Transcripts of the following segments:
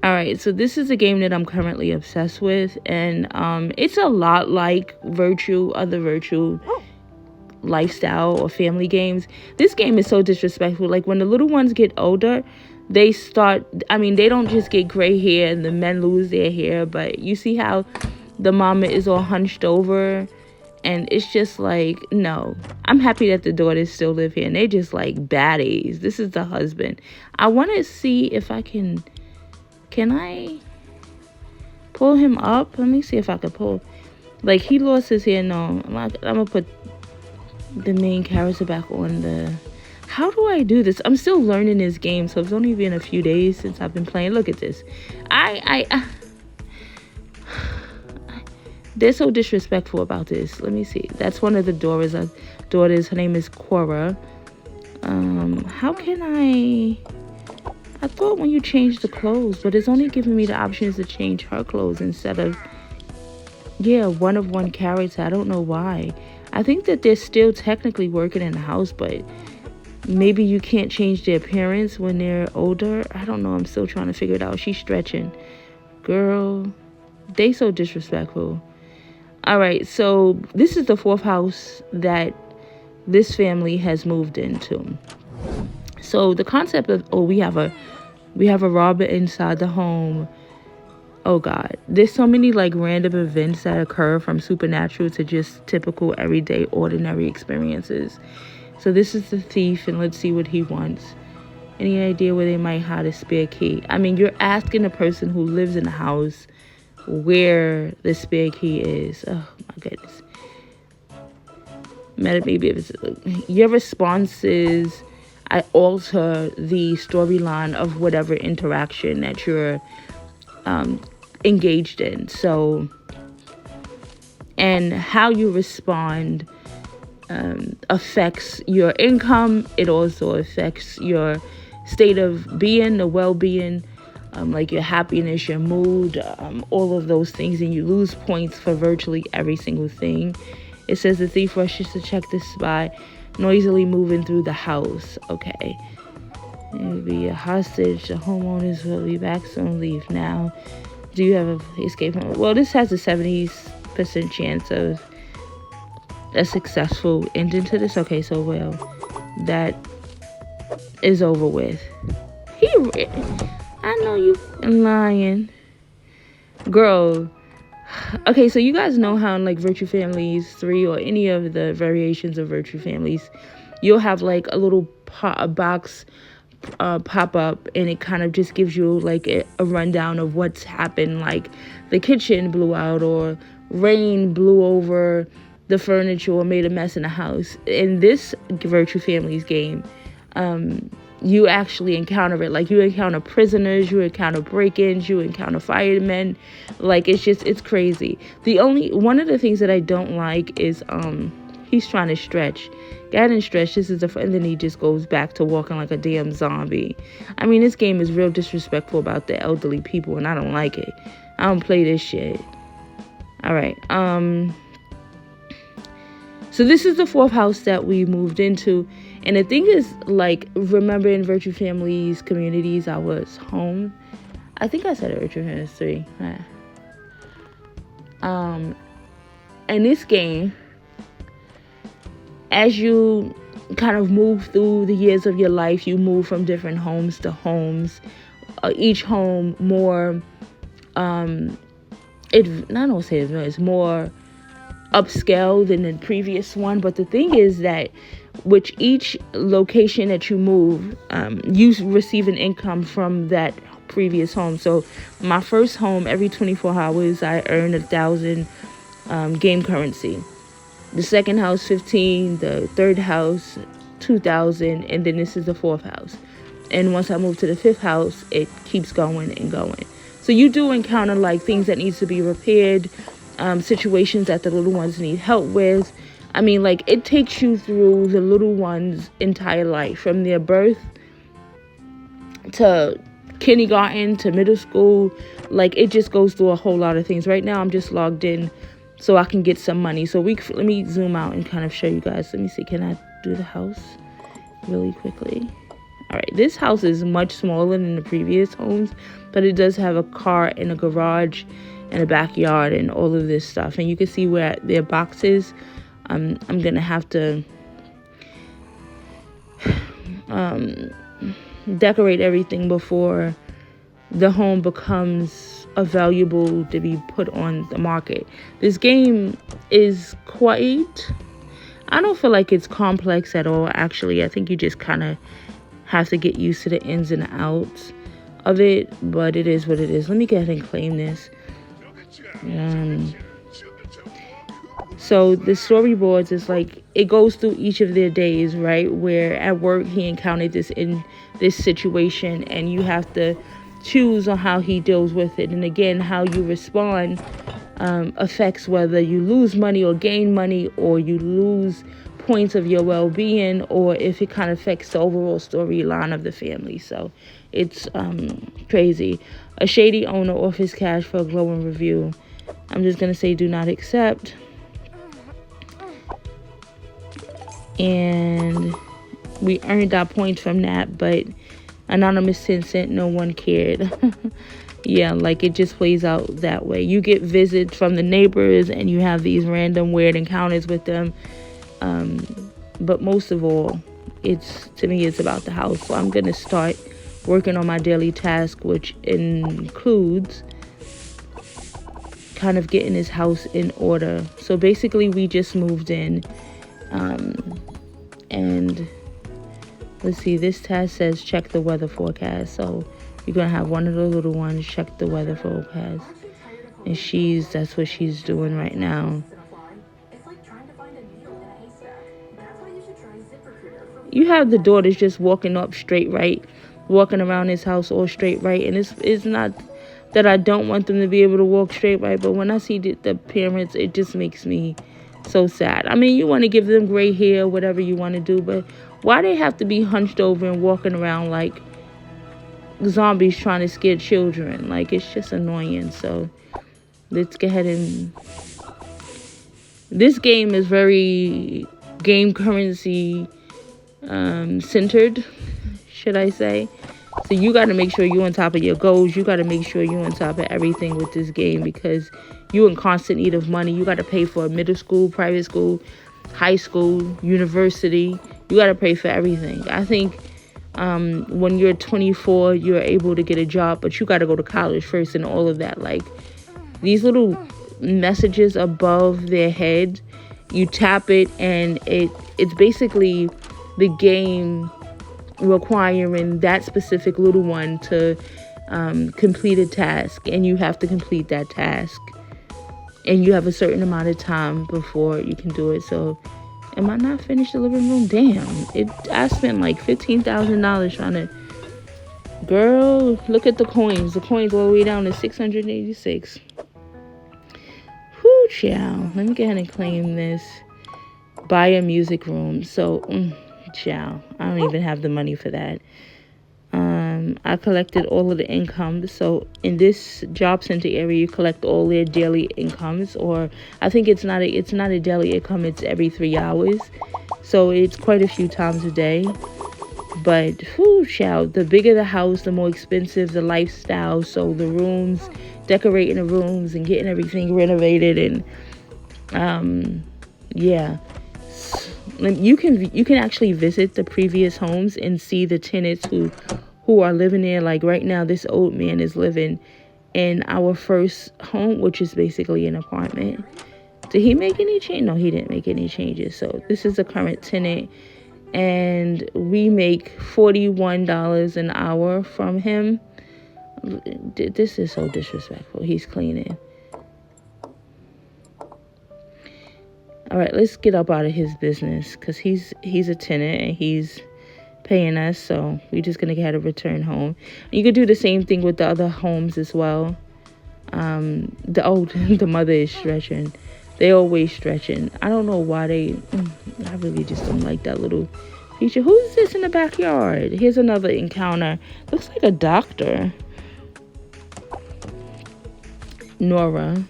All right, so this is a game that I'm currently obsessed with, and it's a lot like other Virtue lifestyle or family games. This game is so disrespectful. Like, when the little ones get older, they don't just get gray hair and the men lose their hair, but you see how the mama is all hunched over, and it's just like, no. I'm happy that the daughters still live here, and they're just like baddies. This is the husband. I want to see if I can I pull him up? Let me see if I can pull. Like, he lost his hair. No, I'm gonna put the main character back on the... How do I do this? I'm still learning this game, so it's only been a few days since I've been playing. Look at this. They're so disrespectful about this. Let me see. That's one of the daughters. Her name is Cora. How can I thought when you change the clothes, but it's only giving me the options to change her clothes instead of, one of one character. I don't know why. I think that they're still technically working in the house, but maybe you can't change their appearance when they're older. I don't know. I'm still trying to figure it out. She's stretching. Girl, they so disrespectful. All right, so this is the fourth house that this family has moved into. So the concept of, we have a robber inside the home. Oh God, there's so many like random events that occur, from supernatural to just typical everyday ordinary experiences. So this is the thief, and let's see what he wants. Any idea where they might hide a spare key? I mean, you're asking a person who lives in the house where the spare key is. Oh my goodness. Maybe if it's your responses, I alter the storyline of whatever interaction that you're engaged in. So, and how you respond affects your income. It also affects your state of being, the well-being, like your happiness, your mood, all of those things, and you lose points for virtually every single thing. It says the thief rushes to check the spy, noisily moving through the house. Okay. It will be a hostage. The homeowners will be back soon. Leave now. Do you have a escape? Well, this has a 70% chance of a successful ending to this. Okay, so that is over with. I know you lying, girl. Okay, so you guys know how in like Virtue Families 3 or any of the variations of Virtue Families, you'll have like a little box pop up, and it kind of just gives you like a rundown of what's happened, like the kitchen blew out, or rain blew over the furniture or made a mess in the house. In this Virtue Families game, you actually encounter it. Like, you encounter prisoners, you encounter break-ins, you encounter firemen. Like, it's crazy. One of the things that I don't like is he's trying to stretch. Go ahead and stretch. And then he just goes back to walking like a damn zombie. I mean, this game is real disrespectful about the elderly people, and I don't like it. I don't play this shit. All right. So this is the fourth house that we moved into. And the thing is, like, remember in Virtue Families communities, I was home. I think I said it, Virtue Families 3. In this game, as you kind of move through the years of your life, you move from different homes to homes. Each home more, it's more upscale than the previous one. But the thing is that with each location that you move, you receive an income from that previous home. So my first home, every 24 hours, I earn 1,000 game currency. The second house, 15. The third house, 2,000. And then this is the fourth house. And once I move to the fifth house, it keeps going and going. So you do encounter like things that needs to be repaired, situations that the little ones need help with. I mean, like, it takes you through the little one's entire life, from their birth to kindergarten to middle school. Like, it just goes through a whole lot of things. Right now, I'm just logged in so I can get some money. So let me zoom out and kind of show you guys. Let me see. Can I do the house really quickly? All right, this house is much smaller than the previous homes, but it does have a car and a garage and a backyard and all of this stuff. And you can see where their boxes. I'm gonna have to decorate everything before the home becomes valuable to be put on the market. This game is quite, I don't feel like it's complex at all. Actually, I think you just kind of have to get used to the ins and outs of it, but it is what it is. Let me go ahead and claim this. So the storyboards is like, it goes through each of their days, right? Where at work he encountered this situation, and you have to choose on how he deals with it. And again, how you respond affects whether you lose money or gain money, or you lose points of your well-being, or if it kind of affects the overall storyline of the family. So it's crazy. A shady owner offers cash for a glowing review. I'm just gonna say do not accept. And we earned our points from that, but anonymous 10 cent, no one cared. Yeah, like it just plays out that way. You get visits from the neighbors, and you have these random weird encounters with them. But most of all, to me, it's about the house. So I'm gonna start working on my daily task, which includes kind of getting this house in order. So basically, we just moved in. And let's see, this task says check the weather forecast. So you're gonna have one of the little ones check the weather forecast, and that's what she's doing right now. You have the daughters just walking up straight right, walking around this house all straight right, and it's not that I don't want them to be able to walk straight right, but when I see the parents, it just makes me so sad. I mean, you want to give them gray hair, whatever you want to do, but why they have to be hunched over and walking around like zombies trying to scare children? Like, it's just annoying. So let's go ahead and, this game is very game currency centered, should I say. So you got to make sure you're on top of your goals. You got to make sure you're on top of everything with this game, because you're in constant need of money. You got to pay for middle school, private school, high school, university. You got to pay for everything. I think when you're 24, you're able to get a job, but you got to go to college first and all of that. Like, these little messages above their head, you tap it, and it's basically the game requiring that specific little one to complete a task, and you have to complete that task, and you have a certain amount of time before you can do it. So am I not finished the living room? Damn, I spent like $15,000 trying to, girl, look at the coins all the way down to 686. Whoo, child. Let me go ahead and claim this. Buy a music room. So child, I don't even have the money for that. I collected all of the income. So in this job center area, you collect all their daily incomes, or I think it's not a daily income, it's every 3 hours. So it's quite a few times a day. But whoo, child, the bigger the house, the more expensive the lifestyle. So the rooms, decorating the rooms and getting everything renovated, and yeah. You can actually visit the previous homes and see the tenants who are living there. Like right now, this old man is living in our first home, which is basically an apartment. Did he make any change? No, he didn't make any changes. So this is the current tenant, and we make $41 an hour from him. This is so disrespectful. He's cleaning. All right, let's get up out of his business, because he's a tenant and he's paying us. So we're just going to get a return home. You could do the same thing with the other homes as well. The mother is stretching. They always stretching. I don't know why I really just don't like that little feature. Who's this in the backyard? Here's another encounter. Looks like a doctor. Nora.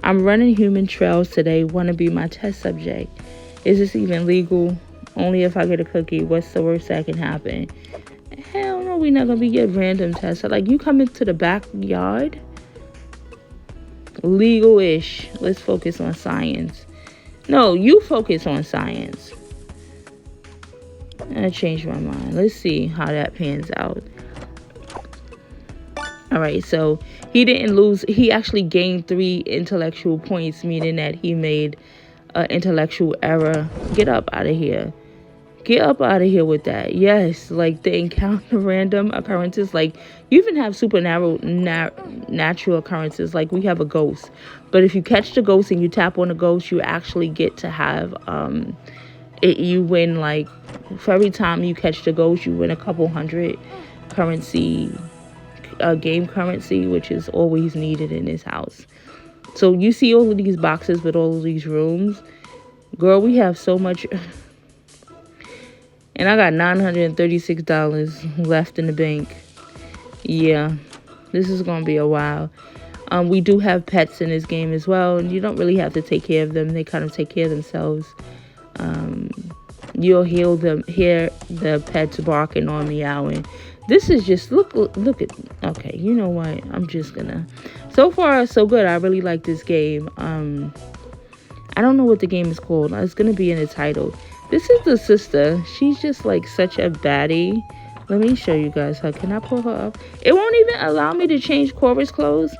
I'm running human trails today. Want to be my test subject. Is this even legal? Only if I get a cookie. What's the worst that can happen? we're not gonna be get random tests. Like, you come into the backyard. Legal-ish. Let's focus on science. No, you focus on science. I changed my mind. Let's see how that pans out. All right, so he didn't lose. He actually gained 3 intellectual points, meaning that he made an intellectual error. Get up out of here. Get up out of here with that. Yes, like the encounter random occurrences. Like, you even have supernatural natural occurrences. Like, we have a ghost. But if you catch the ghost and you tap on the ghost, you actually get to have you win, like, for every time you catch the ghost, you win a couple hundred currency, game currency, which is always needed in this house. So you see all of these boxes with all of these rooms. Girl, we have so much. And I got $936 left in the bank. Yeah, this is going to be a while. We do have pets in this game as well, and you don't really have to take care of them. They kind of take care of themselves. You'll hear the pets barking or meowing. This is just, look at, okay, you know what? I'm just gonna, so far, so good. I really like this game. I don't know what the game is called. It's gonna be in the title. This is the sister. She's just like such a baddie. Let me show you guys her. Can I pull her up? It won't even allow me to change Cora's clothes.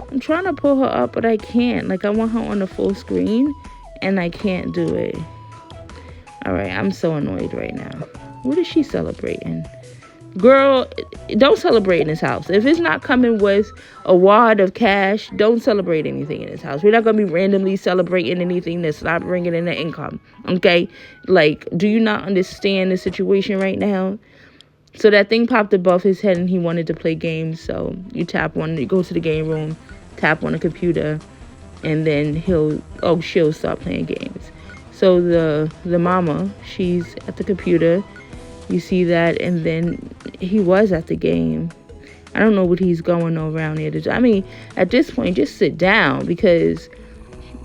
I'm trying to pull her up, but I can't. Like, I want her on the full screen, and I can't do it. All right, I'm so annoyed right now. What is she celebrating? Girl, don't celebrate in this house. If it's not coming with a wad of cash, don't celebrate anything in this house. We're not going to be randomly celebrating anything that's not bringing in the income. Okay? Like, do you not understand the situation right now? So that thing popped above his head and he wanted to play games. So you tap on, you go to the game room, tap on the computer, and then she'll start playing games. So the mama, she's at the computer. You see that, and then he was at the game. I don't know what he's going around here to do. I mean, at this point, just sit down, because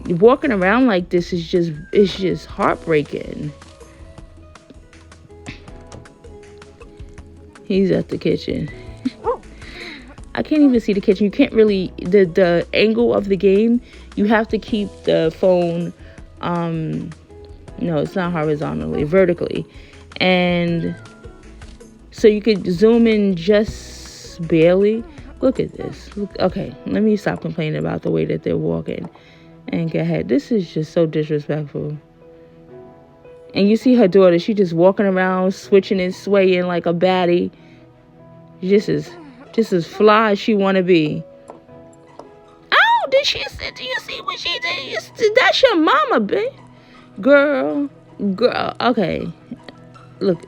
walking around like this is just heartbreaking. He's at the kitchen. I can't even see the kitchen. You can't really, the angle of the game, you have to keep the phone, no, it's not horizontally, vertically. And so you could zoom in just barely. Look at this. Look, okay, let me stop complaining about the way that they're walking and go ahead. This is just so disrespectful. And you see her daughter, she just walking around, switching and swaying like a baddie. Just as fly as she want to be. Oh, do you see what she did? That's your mama, babe. Girl, okay. Look,